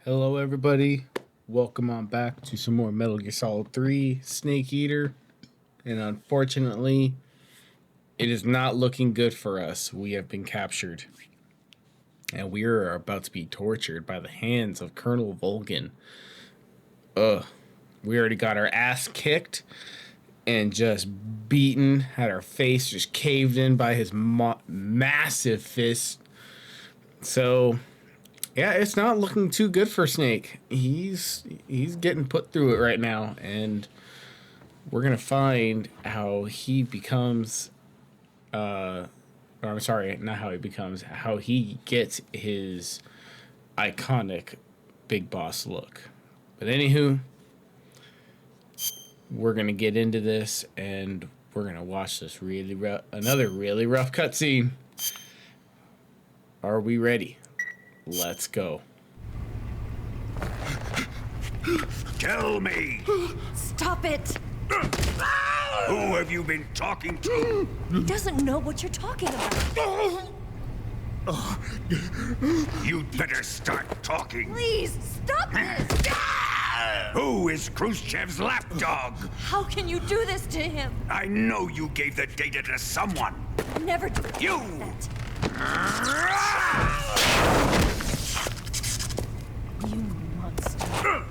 Hello, everybody. Welcome on back to some more Metal Gear Solid 3 Snake Eater. And unfortunately, it is not looking good for us. We have been captured. And we are about to be tortured by the hands of Colonel Volgin. We already got our ass kicked and just beaten. Had our face just caved in by his massive fist. So... yeah, it's not looking too good for Snake. He's getting put through it right now, and we're gonna find how he becomes. I'm sorry, not how he becomes. How he gets his iconic big boss look. But anywho, we're gonna get into this, and we're gonna watch this another really rough cutscene. Are we ready? Let's go. Tell me! Stop it! Who have you been talking to? He doesn't know what you're talking about. You'd better start talking. Please, stop this! Who is Khrushchev's lapdog? How can you do this to him? I know you gave the data to someone. Never do You! that. You monster.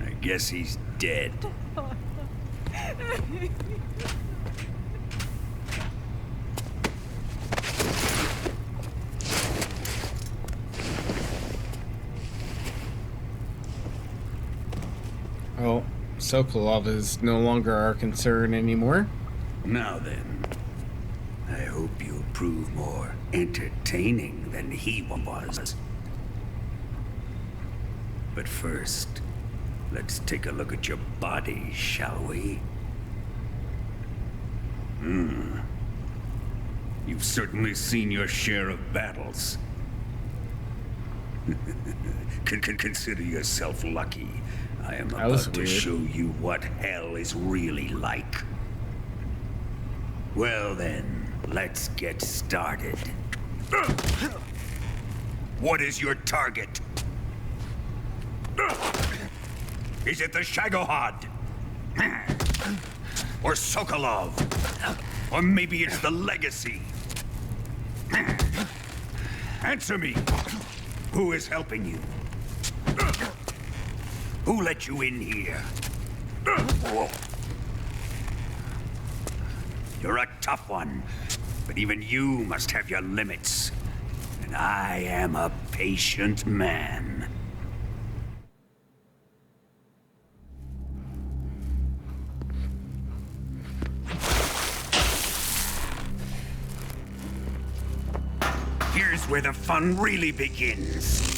I guess he's dead. Oh, Sokolov is no longer our concern anymore. Now then, I hope you'll prove more entertaining than he was. But first, let's take a look at your body, shall we? You've certainly seen your share of battles. Consider yourself lucky. I am about to show you what hell is really like. Well then, let's get started. What is your target? Is it the Shagohod? Or Sokolov? Or maybe it's the Legacy? Answer me! Who is helping you? Who let you in here? You're a tough one, but even you must have your limits. And I am a patient man. Here's where the fun really begins.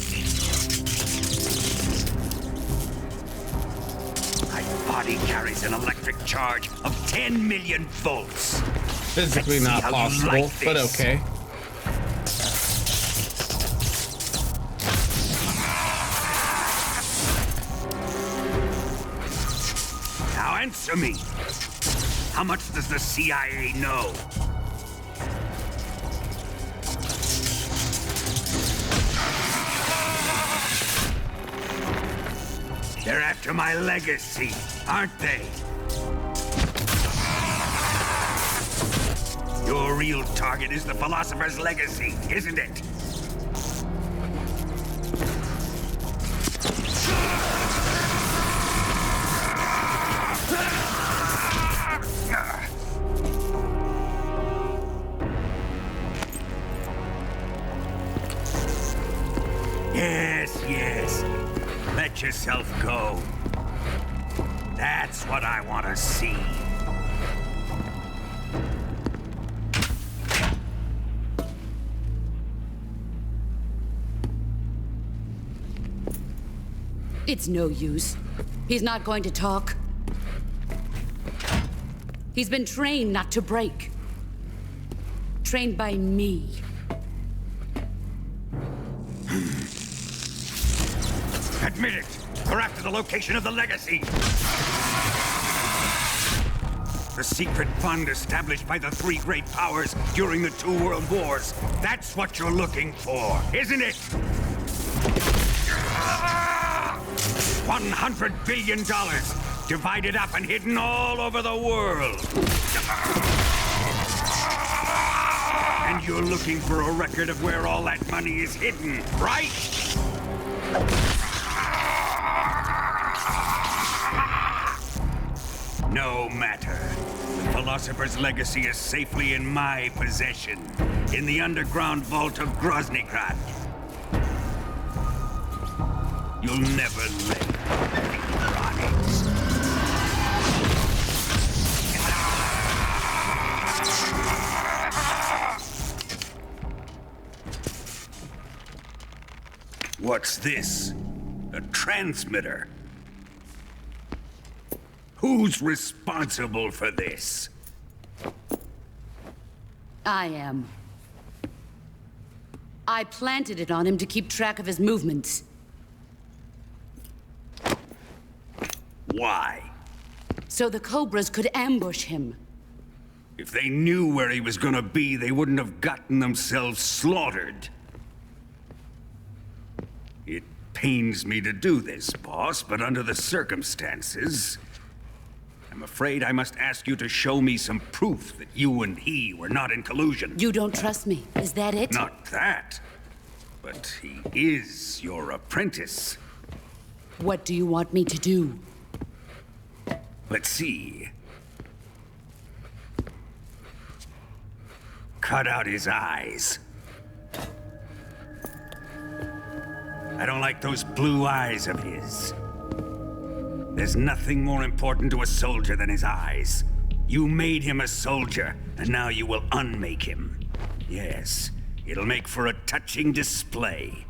My body carries an electric charge of 10 million volts. Physically not possible, but okay. Now answer me. How much does the CIA know? They're after my legacy, aren't they? Your real target is the Philosopher's Legacy, isn't it? Yes. Let yourself go. That's what I want to see. It's no use. He's not going to talk. He's been trained not to break. Trained by me. Admit it. They're after the location of the legacy. The secret fund established by the three great powers during the 2 world wars. That's what you're looking for, isn't it? $100 billion, divided up and hidden all over the world. And you're looking for a record of where all that money is hidden, right? No matter. The Philosopher's legacy is safely in my possession, in the underground vault of Groznygrad. You'll never live on it. What's this? A transmitter? Who's responsible for this? I am. I planted it on him to keep track of his movements. Why? So the Cobras could ambush him. If they knew where he was gonna be, they wouldn't have gotten themselves slaughtered. It pains me to do this, boss, but under the circumstances, I'm afraid I must ask you to show me some proof that you and he were not in collusion. You don't trust me, is that it? Not that, but he is your apprentice. What do you want me to do? Let's see. Cut out his eyes. I don't like those blue eyes of his. There's nothing more important to a soldier than his eyes. You made him a soldier, and now you will unmake him. Yes, it'll make for a touching display.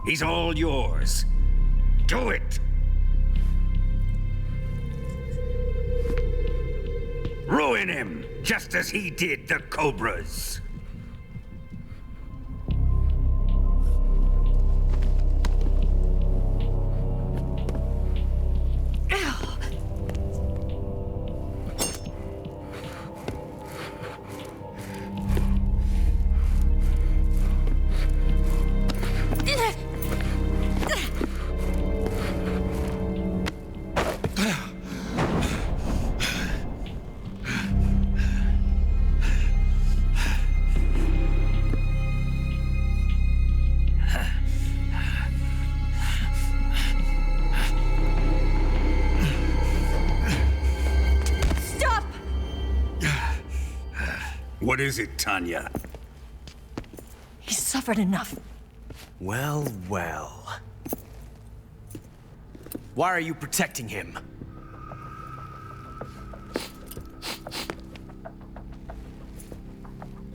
He's all yours. Do it! Ruin him, just as he did the Cobras. What is it, Tanya? He's suffered enough. Well, well. Why are you protecting him?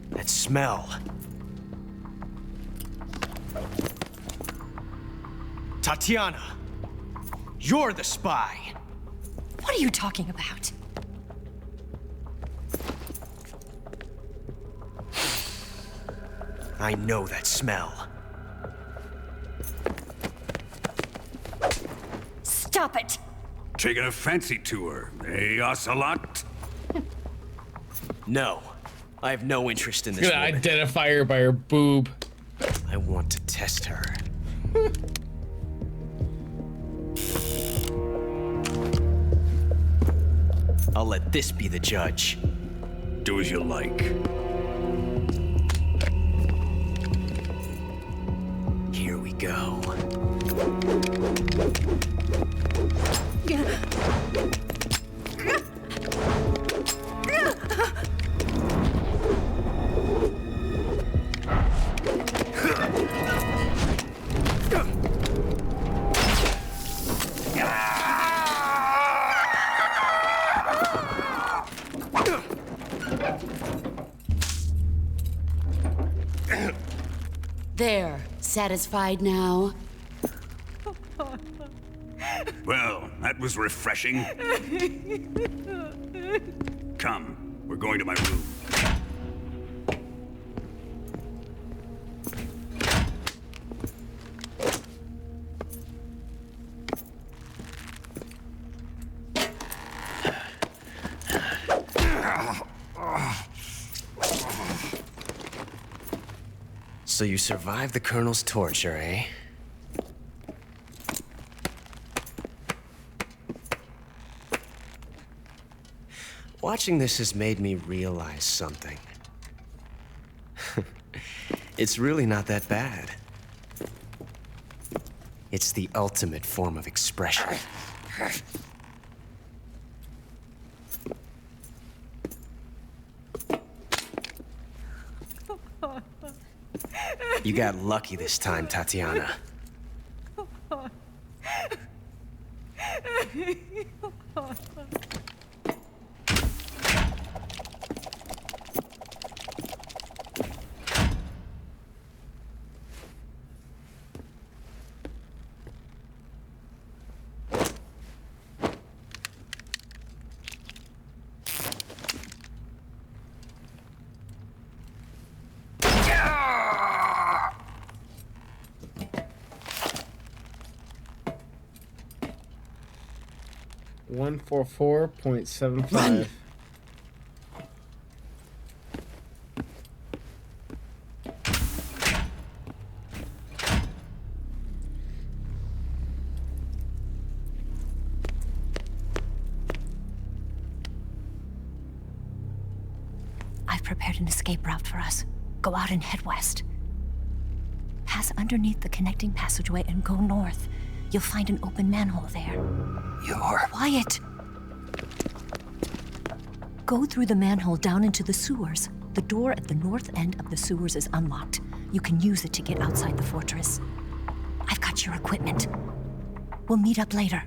That smell. Tatiana! You're the spy! What are you talking about? I know that smell. Stop it! Taking a fancy to her, eh, Ocelot? No. I have no interest in this Gonna woman. identify her by her boob. I want to test her. I'll let this be the judge. Do as you like. Here we go. There, satisfied now? Well, that was refreshing. Come, we're going to my room. So you survived the Colonel's torture, eh? Watching this has made me realize something. It's really not that bad. It's the ultimate form of expression. You got lucky this time, Tatiana. One 144.75. I've prepared an escape route for us. Go out and head west. Pass underneath the connecting passageway and go north. You'll find an open manhole there. You're... Quiet! Go through the manhole down into the sewers. The door at the north end of the sewers is unlocked. You can use it to get outside the fortress. I've got your equipment. We'll meet up later.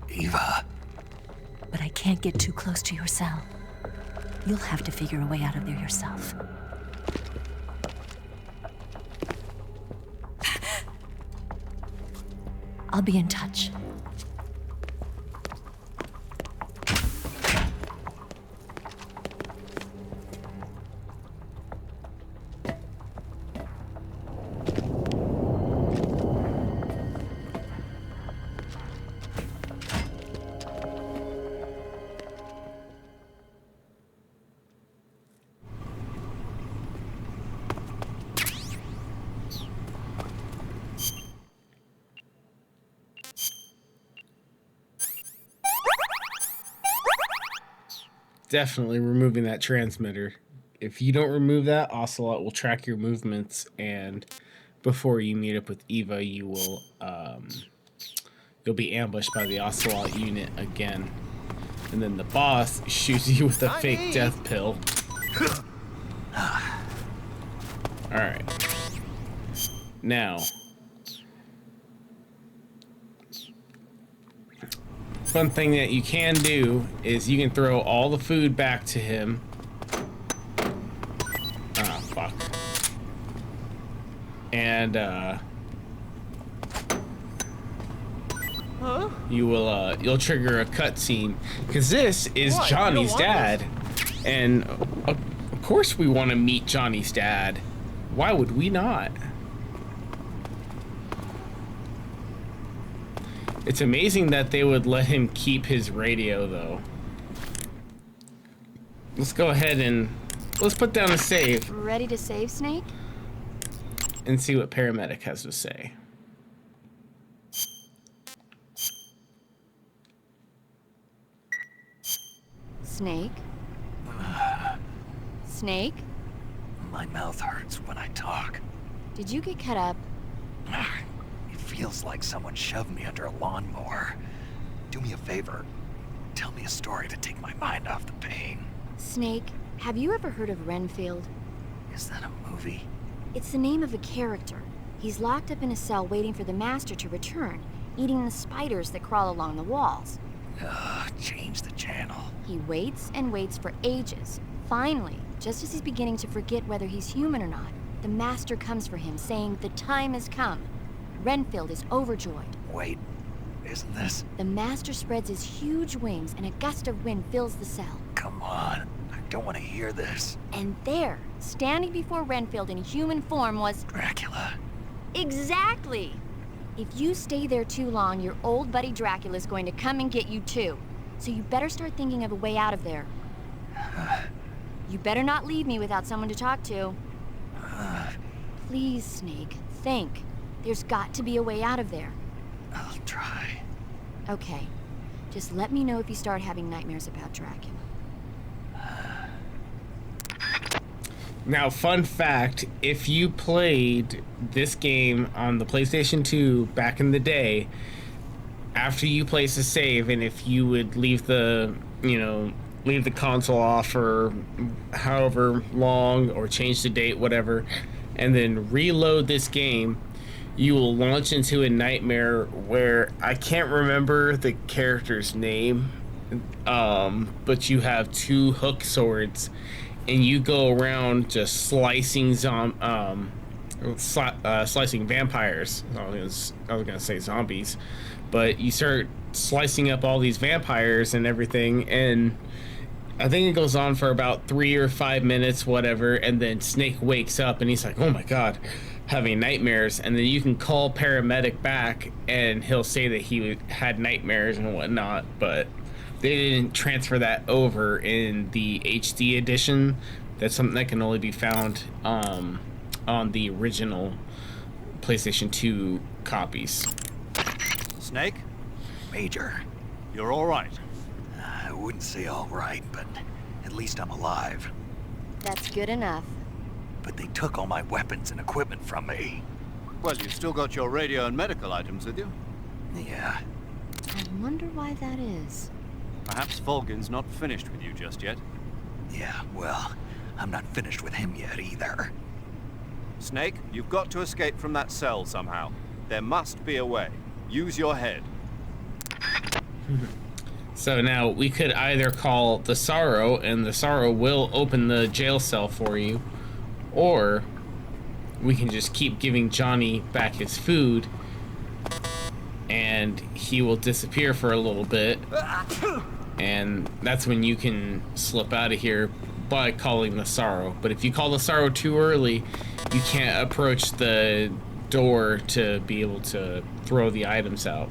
Eva. But I can't get too close to your cell. You'll have to figure a way out of there yourself. I'll be in touch. Definitely removing that transmitter. If you don't remove that, Ocelot will track your movements, and before you meet up with Eva, you will you'll be ambushed by the Ocelot unit again. And then the boss shoots you with a fake death pill. Alright. Now, fun thing that you can do is you can throw all the food back to him. Ah, fuck. And you will you'll trigger a cutscene, because this is Johnny's dad, and of course we want to meet Johnny's dad. Why would we not? It's amazing that they would let him keep his radio, though. Let's go ahead and let's put down a save Ready to save, Snake? and see what Paramedic has to say. Snake? Snake? My mouth hurts when I talk. Did you get cut up? It feels like someone shoved me under a lawnmower. Do me a favor. Tell me a story to take my mind off the pain. Snake, have you ever heard of Renfield? Is that a movie? It's the name of a character. He's locked up in a cell waiting for the Master to return, eating the spiders that crawl along the walls. Change the channel. He waits and waits for ages. Finally, just as he's beginning to forget whether he's human or not, the Master comes for him, saying the time has come. Renfield is overjoyed. Wait, isn't this? The Master spreads his huge wings and a gust of wind fills the cell. Come on, I don't want to hear this. And there, standing before Renfield in human form was... Dracula. Exactly! If you stay there too long, your old buddy Dracula's going to come and get you too. So you better start thinking of a way out of there. You better not leave me without someone to talk to. Please, Snake, think. There's got to be a way out of there. I'll try. Okay. Just let me know if you start having nightmares about Dracula. Now, fun fact, if you played this game on the PlayStation 2 back in the day, after you place a save, and if you would leave the, leave the console off for however long, or change the date, whatever, and then reload this game, you will launch into a nightmare where I can't remember the character's name, but you have two hook swords, and you go around just slicing slicing vampires. I was gonna say zombies, but you start slicing up all these vampires and everything, and I think it goes on for about 3 or 5 minutes, whatever, and then Snake wakes up and he's like, oh my god, having nightmares, and then you can call paramedic back and he'll say that he had nightmares and whatnot, but they didn't transfer that over in the HD edition. That's something that can only be found on the original PlayStation 2 copies. Snake? Major, You're all right. I wouldn't say all right, but at least I'm alive. That's good enough. But they took all my weapons and equipment from me. Well, you've still got your radio and medical items with you. Yeah, I wonder why that is. Perhaps Volgin's not finished with you just yet. yeah, well, I'm not finished with him yet either. Snake, you've got to escape from that cell somehow. There must be a way. Use your head. So now we could either call the Sorrow, and the Sorrow will open the jail cell for you, or we can just keep giving Johnny back his food, and he will disappear for a little bit, and that's when you can slip out of here by calling the Sorrow. But if you call the Sorrow too early, you can't approach the door to be able to throw the items out.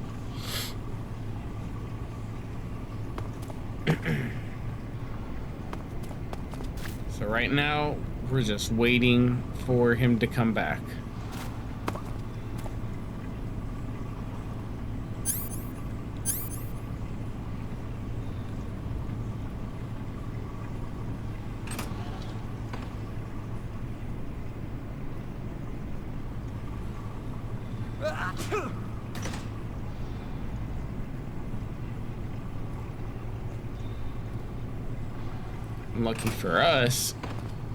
So right now, we're just waiting for him to come back. Lucky for us,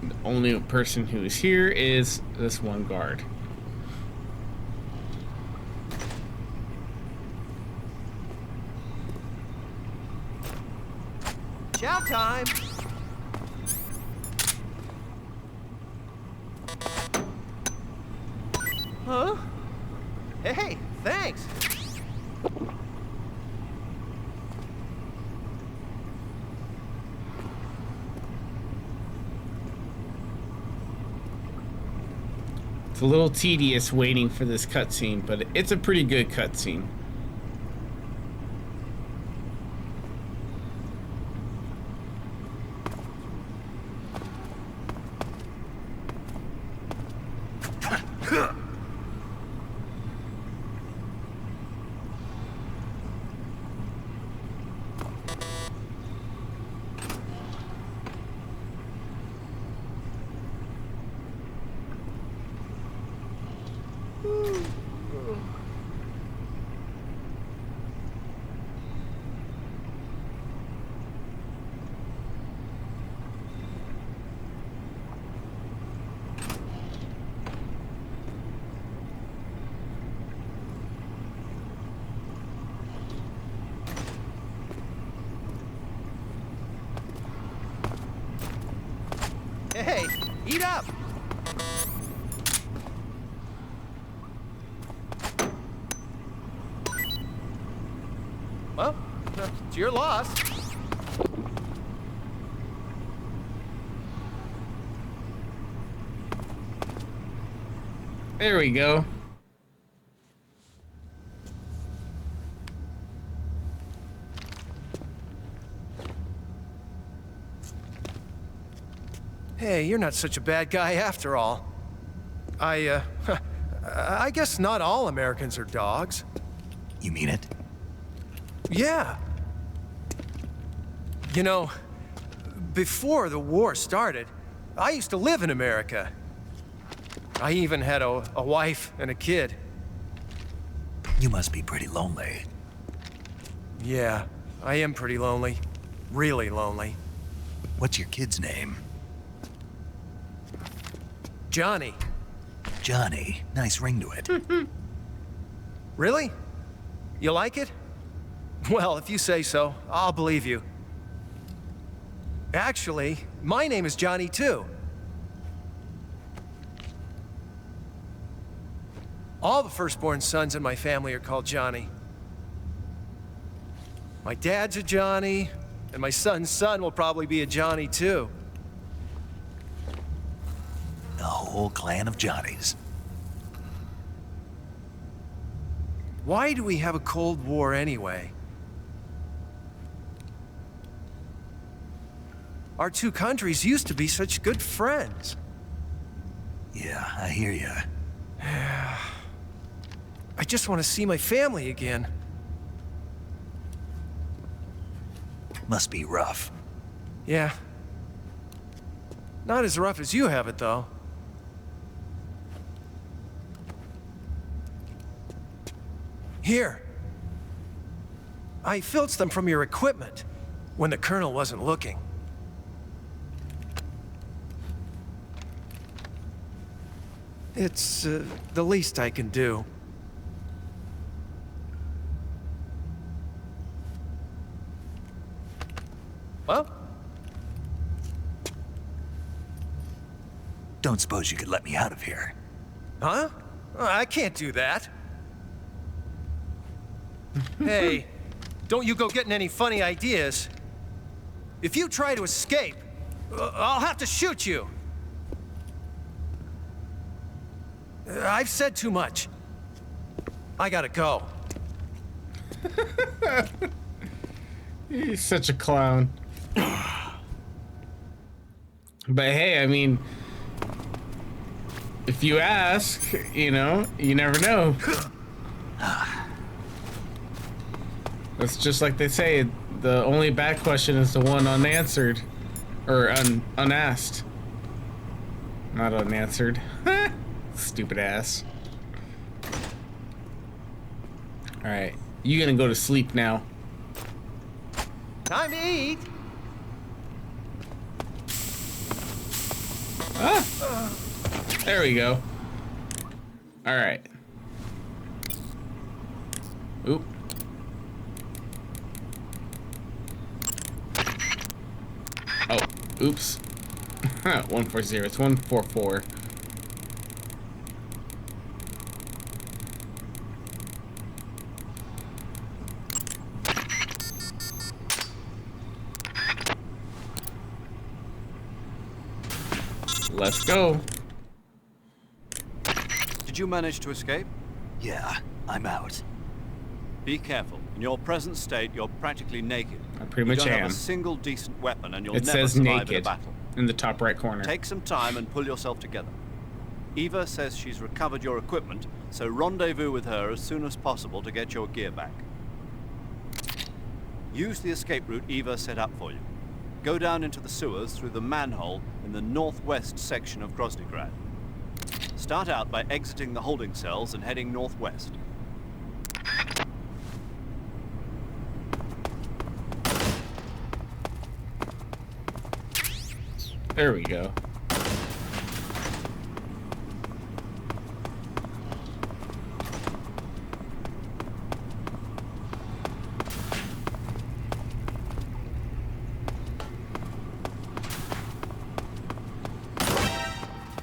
the only person who is here is this one guard. Chow time! Huh? Hey, thanks! It's a little tedious waiting for this cutscene, but it's a pretty good cutscene. Hey, eat up! Well, it's your loss. There we go. Hey, you're not such a bad guy after all. I guess not all Americans are dogs. You mean it? Yeah. You know, before the war started, I used to live in America. I even had a wife and a kid. You must be pretty lonely. Yeah, I am pretty lonely. Really lonely. What's your kid's name? Johnny. Johnny. Nice ring to it. Really? You like it? Well, if you say so, I'll believe you. Actually, my name is Johnny too. All the firstborn sons in my family are called Johnny. My dad's a Johnny, and my son's son will probably be a Johnny too. A whole clan of Johnnies. Why do we have a Cold War anyway? Our two countries used to be such good friends. Yeah, I hear ya. I just want to see my family again. Must be rough. Yeah. Not as rough as you have it, though. Here. I filched them from your equipment when the Colonel wasn't looking. It's the least I can do. Well? Don't suppose you could let me out of here? Huh? I can't do that. Hey, don't you go getting any funny ideas. If you try to escape, I'll have to shoot you. I've said too much. I gotta go. He's such a clown. But hey, I mean, if you ask, you know, you never know. That's just like they say, the only bad question is the one unanswered. Or unasked. Not unanswered. Stupid ass. Alright, you gonna go to sleep now. Time to eat. Ah! There we go. Alright. Oop. Oh, oops. 140, it's 144. Let's go. Did you manage to escape? Yeah, I'm out. Be careful. In your present state, you're practically naked. I pretty much you don't am. have a single decent weapon, and you'll It never says survive in a naked battle. in the top right corner. Take some time and pull yourself together. Eva says she's recovered your equipment, so rendezvous with her as soon as possible to get your gear back. Use the escape route Eva set up for you. Go down into the sewers through the manhole in the northwest section of Groznygrad. Start out by exiting the holding cells and heading northwest. There we go.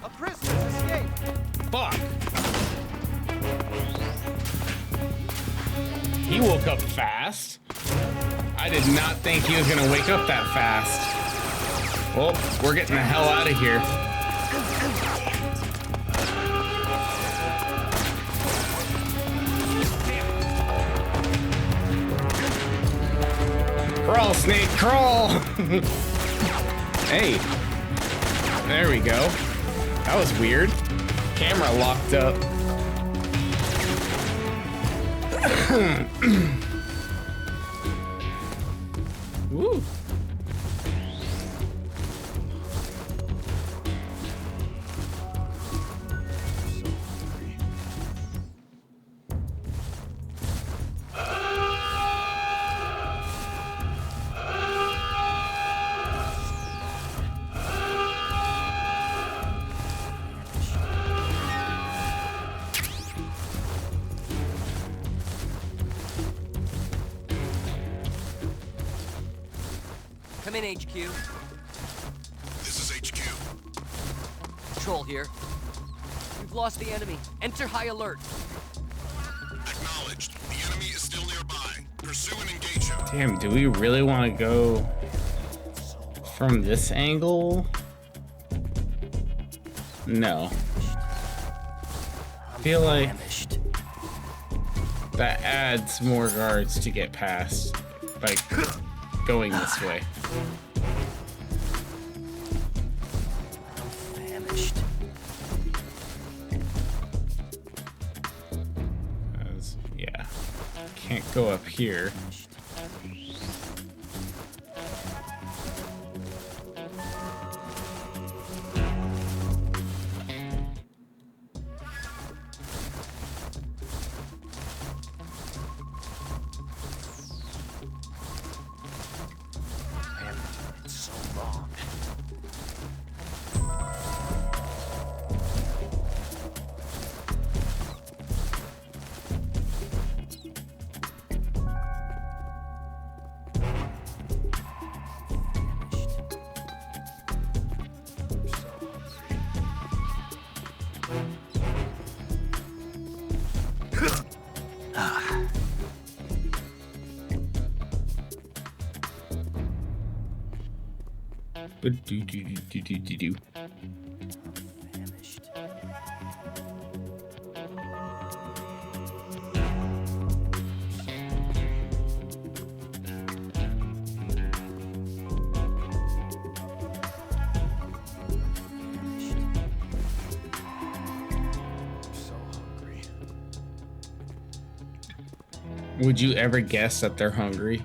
A prisoner's escaped. Fuck! He woke up fast. I did not think he was gonna wake up that fast. Well, we're getting the hell out of here. Crawl, snake, crawl! Hey. There we go. That was weird. Camera locked up. Woo. Come in, HQ. This is HQ. Patrol here. We've lost the enemy. Enter high alert. Acknowledged. The enemy is still nearby. Pursue and engage him. Damn, do we really want to go from this angle? No. I feel like that adds more guards to get past by going this way. Famished. Yeah. Can't go up here. Do. Would you ever guess that they're hungry?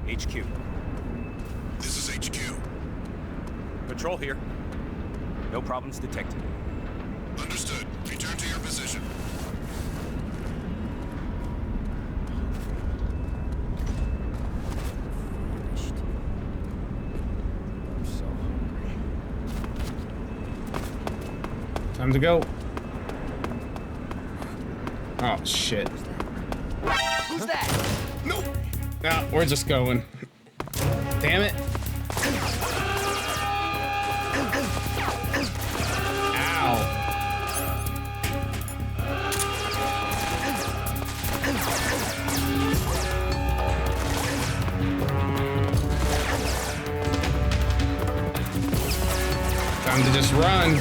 HQ. This is HQ. Patrol here. No problems detected. Understood. Return to your position. Time to go. Oh, shit. Who's that? No! No, we're just going. Damn it. Ow. Time to just run.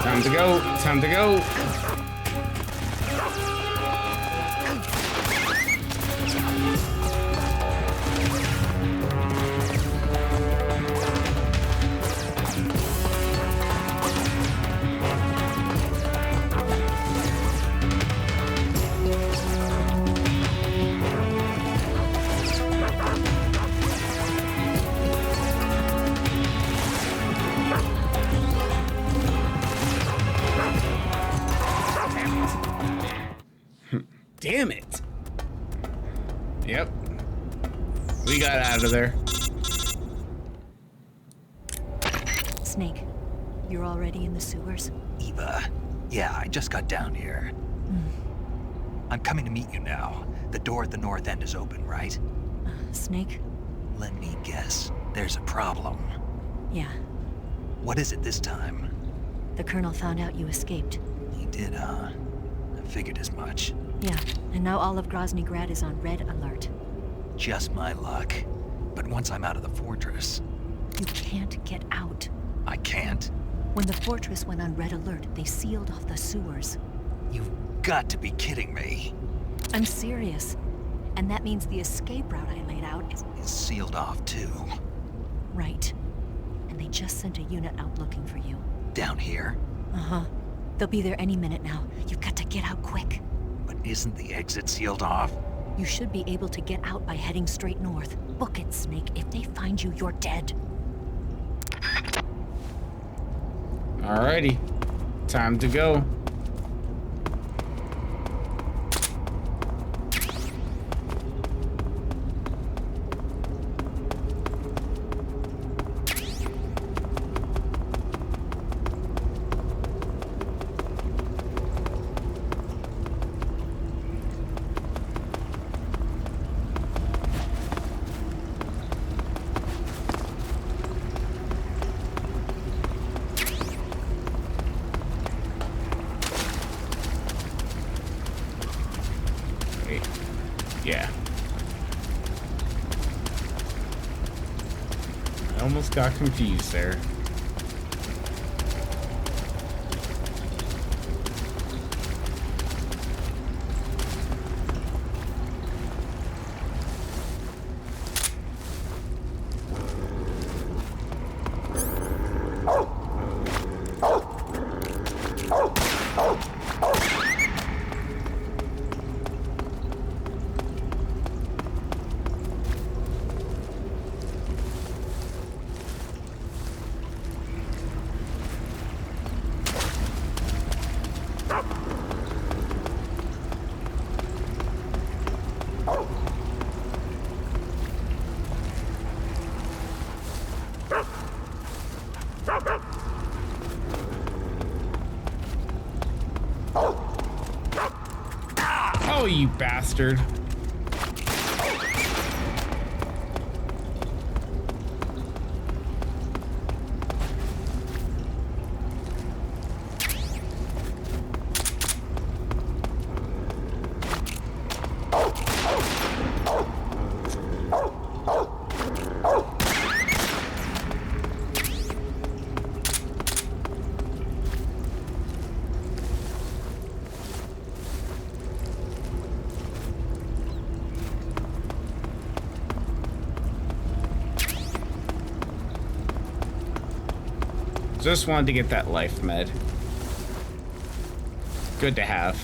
Time to go. Time to go. Damn it. Yep. you got out of there. Snake, you're already in the sewers? Eva, yeah, I just got down here. I'm coming to meet you now. The door at the north end is open, right? Snake? Let me guess. There's a problem. Yeah. What is it this time? The Colonel found out you escaped. He did, huh? I figured as much. Yeah, and now all of Grozny Grad is on red alert. Just my luck. But once I'm out of the fortress... You can't get out. I can't? When the fortress went on red alert, they sealed off the sewers. You've got to be kidding me. I'm serious. And that means the escape route I laid out is sealed off too. Right. And they just sent a unit out looking for you. Down here? Uh-huh. They'll be there any minute now. You've got to get out quick. But isn't the exit sealed off? You should be able to get out by heading straight north. Book it, Snake. If they find you, you're dead. Alrighty. Time to go. Yeah. I almost got confused there. Oh, you bastard. Just wanted to get that life med. Good to have.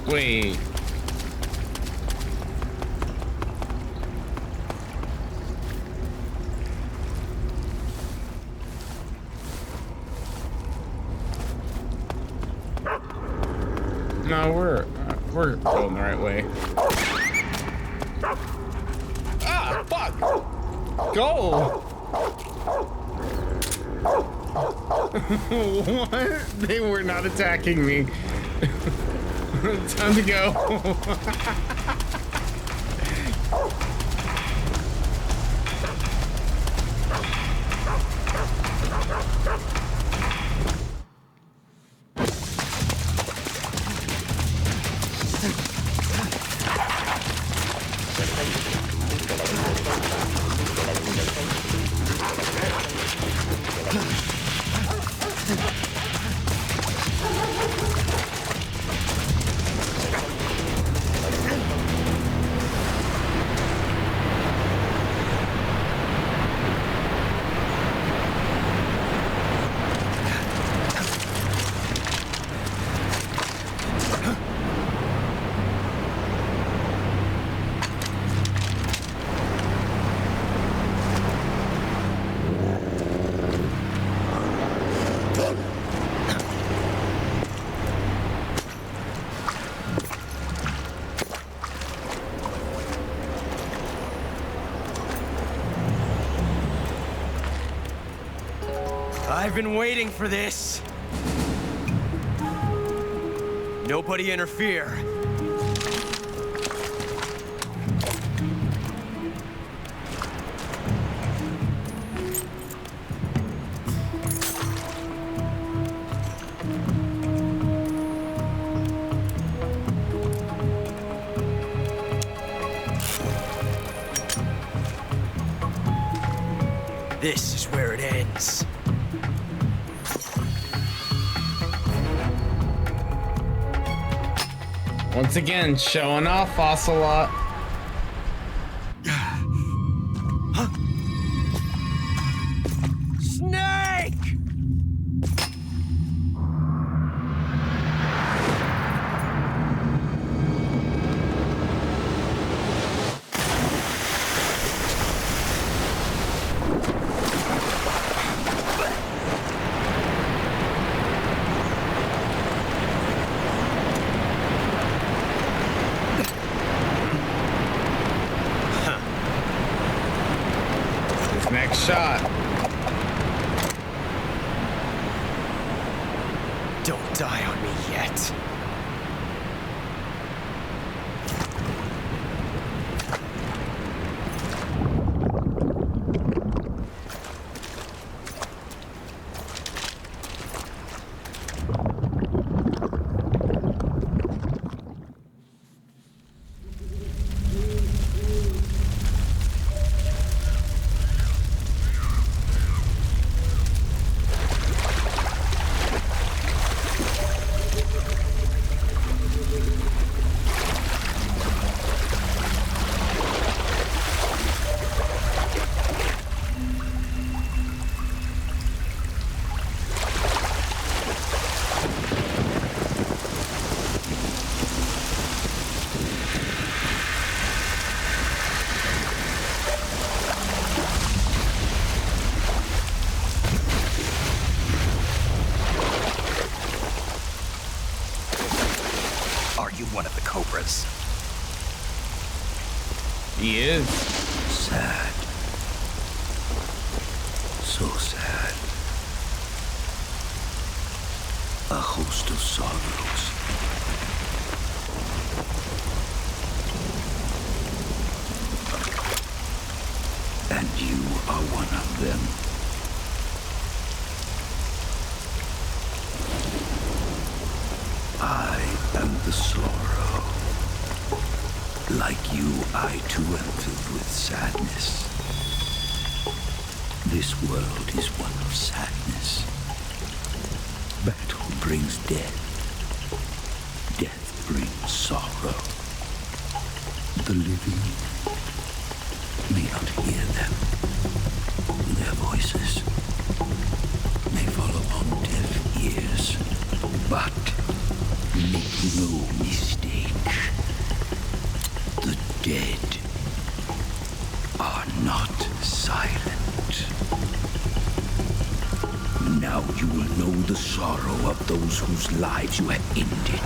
Wait. No, we're going the right way. Ah, fuck! Go! What? They were not attacking me. Time to go. I've been waiting for this. Nobody interfere. This is where it ends. Once again, showing off Ocelot. Snake! Next shot. Don't die on me yet. One of the Cobras. He is. Sad. So sad. A host of sorrows. And you are one of them. I am the sorrow. Like you, I too am filled with sadness. This world is one of sadness. Battle brings death. Death brings sorrow. The living may not hear them. Their voices may fall upon deaf ears. But make no mistake. The dead are not silent. Now you will know the sorrow of those whose lives you have ended.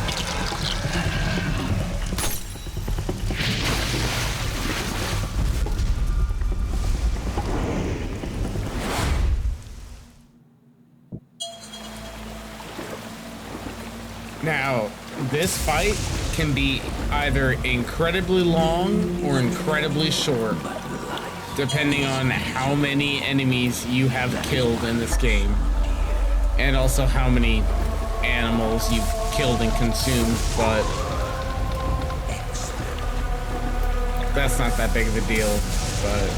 Now, this fight can be either incredibly long or incredibly short, depending on how many enemies you have killed in this game, and also how many animals you've killed and consumed, but that's not that big of a deal. But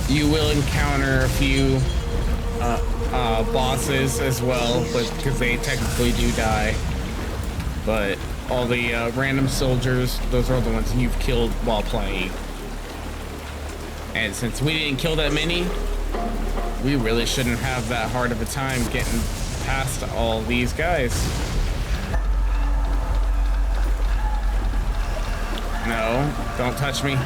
you will encounter a few bosses as well, but because they technically do die. But all the random soldiers, those are the ones you've killed while playing. And since we didn't kill that many, we really shouldn't have that hard of a time getting past all these guys. No, don't touch me.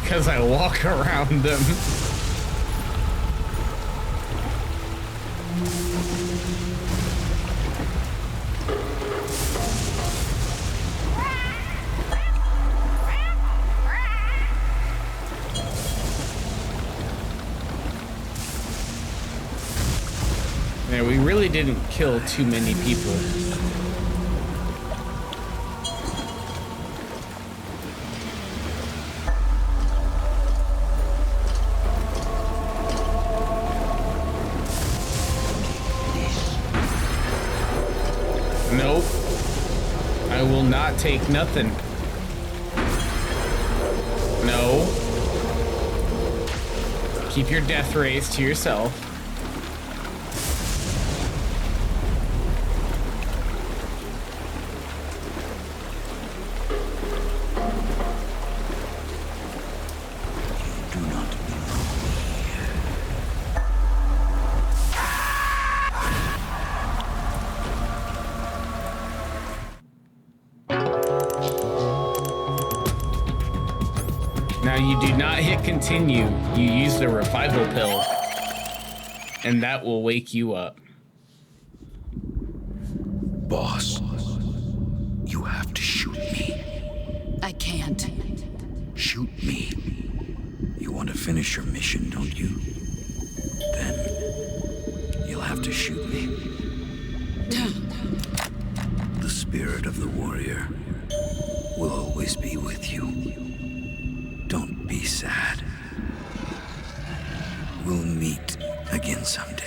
Because I walk around them. Yeah, we really didn't kill too many people. Nope. I will not take nothing. No. Keep your death rays to yourself. Now you do not hit continue, you use the revival pill, and that will wake you up. Boss, you have to shoot me. I can't. Shoot me. You want to finish your mission, don't you? Then you'll have to shoot me. The spirit of the warrior will always be with you. Don't be sad. We'll meet again someday.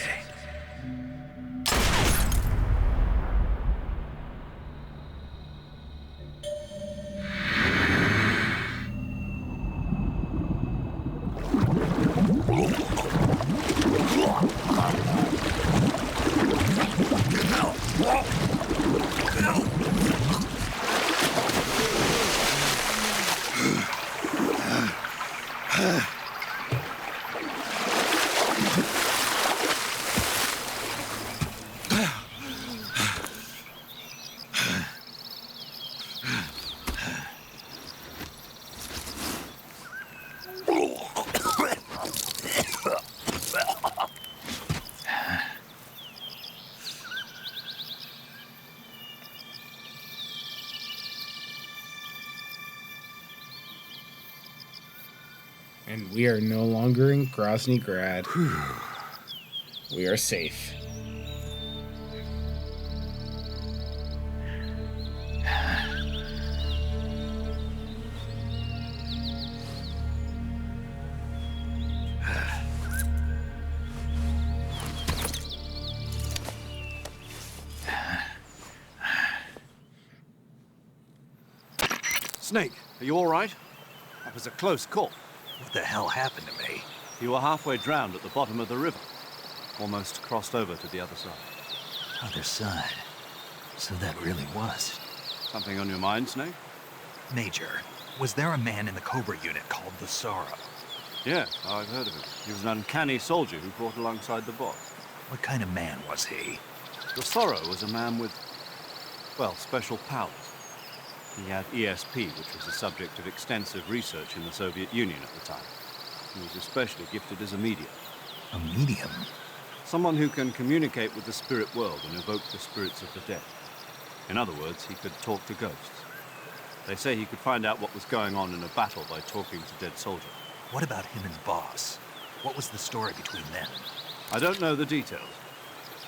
And we are no longer in Grozny Grad. We are safe. Snake, are you all right? That was a close call. What the hell happened to me? You were halfway drowned at the bottom of the river. Almost crossed over to the other side. Other side. So that really was. Something on your mind, Snake? Major, was there a man in the Cobra unit called the Sorrow? Yeah, I've heard of him. He was an uncanny soldier who fought alongside the boss. What kind of man was he? The Sorrow was a man with, well, special powers. He had ESP, which was the subject of extensive research in the Soviet Union at the time. He was especially gifted as a medium. A medium? Someone who can communicate with the spirit world and evoke the spirits of the dead. In other words, he could talk to ghosts. They say he could find out what was going on in a battle by talking to dead soldiers. What about him and Boss? What was the story between them? I don't know the details.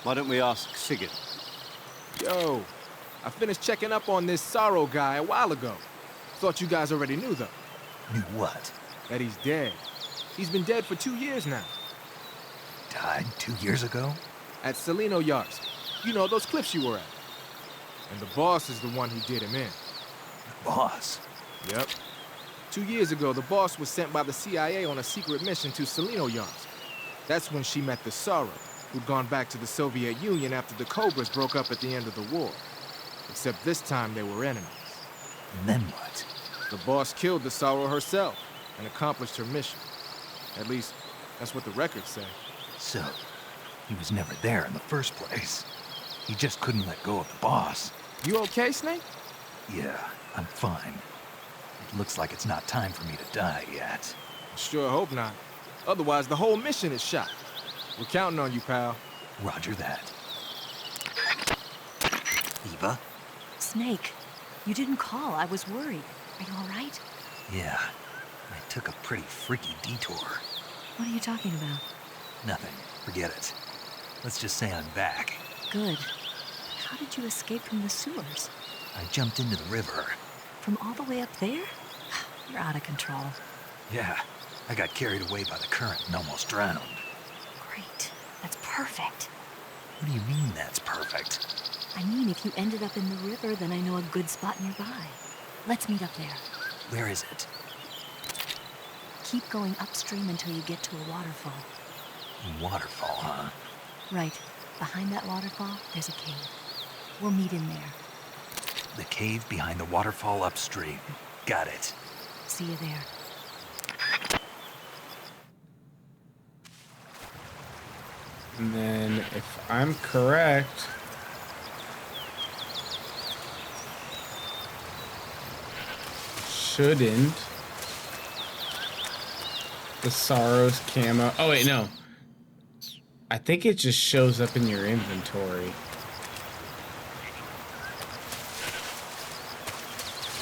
Why don't we ask Sigurd? Yo, I finished checking up on this Sorrow guy a while ago. Thought you guys already knew, though. Knew what? That he's dead. He's been dead for 2 years now. Died 2 years ago? At Selino-Yarsk. You know, those cliffs you were at. And the boss is the one who did him in. The boss? Yep. 2 years ago, the boss was sent by the CIA on a secret mission to Selino-Yarsk. That's when she met the Sorrow, who'd gone back to the Soviet Union after the Cobras broke up at the end of the war. Except this time they were enemies. And then what? The boss killed the Sorrow herself and accomplished her mission. At least, that's what the records say. So, he was never there in the first place. He just couldn't let go of the boss. You okay, Snake? Yeah, I'm fine. It looks like it's not time for me to die yet. Sure hope not. Otherwise, the whole mission is shot. We're counting on you, pal. Roger that. Eva? Snake, you didn't call. I was worried. Are you all right? Yeah, I took a pretty freaky detour. What are you talking about? Nothing. Forget it. Let's just say I'm back. Good. How did you escape from the sewers? I jumped into the river. From all the way up there? You're out of control. Yeah, I got carried away by the current and almost drowned. Great. That's perfect. What do you mean that's perfect? I mean, if you ended up in the river, then I know a good spot nearby. Let's meet up there. Where is it? Keep going upstream until you get to a waterfall. A waterfall, huh? Right. Behind that waterfall, there's a cave. We'll meet in there. The cave behind the waterfall upstream. Got it. See you there. And then, if I'm correct, shouldn't the Sorrow's camo... Oh, wait, no. I think it just shows up in your inventory.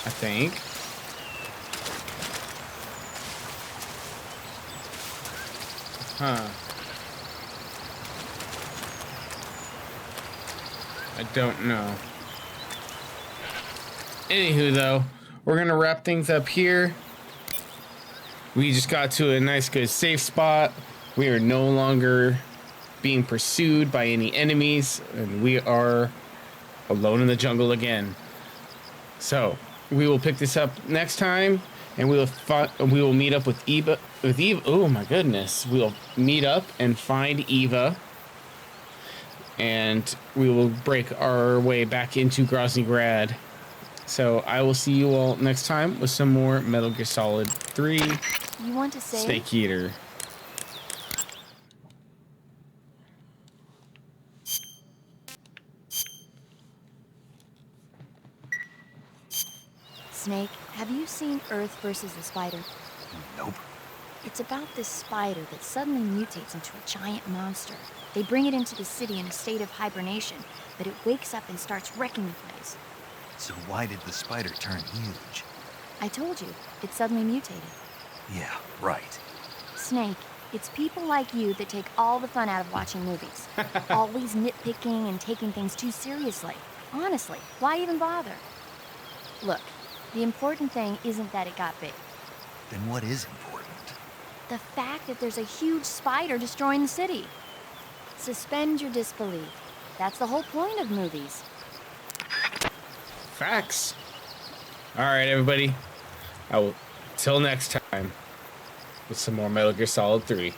I think. Huh. I don't know. Anywho, though, we're gonna wrap things up here. We just got to a nice, good, safe spot. We are no longer being pursued by any enemies, and we are alone in the jungle again. So we will pick this up next time, and we will meet up with Eva. Oh my goodness! We'll meet up and find Eva, and we will break our way back into Grozny Grad. So I will see you all next time with some more Metal Gear Solid 3. You want to say Snake Eater. Snake, have you seen Earth versus the Spider? Nope. It's about this spider that suddenly mutates into a giant monster. They bring it into the city in a state of hibernation, but it wakes up and starts wrecking the place. So why did the spider turn huge? I told you, it suddenly mutated. Yeah, right. Snake, it's people like you that take all the fun out of watching movies. Always nitpicking and taking things too seriously. Honestly, why even bother? Look, the important thing isn't that it got big. Then what is important? The fact that there's a huge spider destroying the city. Suspend your disbelief. That's the whole point of movies. Facts. All right, everybody. Till next time. with some more Metal Gear Solid 3.